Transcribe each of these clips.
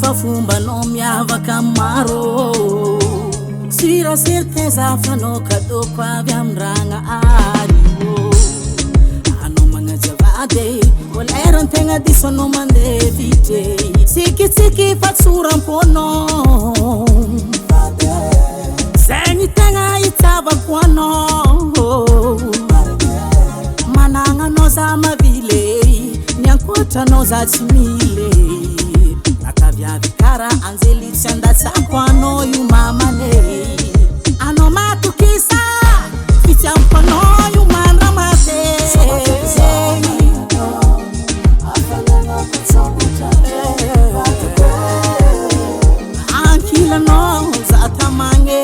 Fa fumba no miavaka maro Sira certeza fanao cadeau kwa avy amragna arivo Anao magnajavady voleran-tegna diso anao mandeha vite Tsikitsiky fa tsoram-ponao Zegny tegna itiavako anao Managna anao za mavile Niankoatranao za tsy mile Kara anzeli tsanda tsako anao io mamane Anao matokisa fitiavako anao io mandramate Ankilanao za tamagny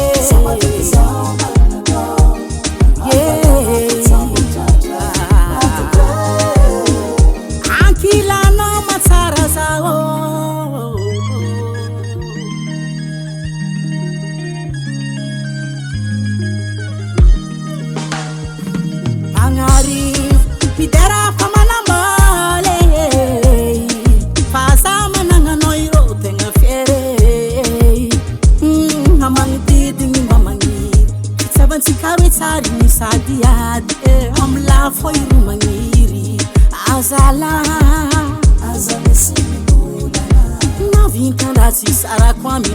Ankilanao matsara zao Pidera fa manamale Fasa manangano iro tenga fiere Hamangididingi mamangir Saban sikaro itsari misadi ade Amla fo iru mangiri Azala Azala simibula Navinkan rasi sara kwami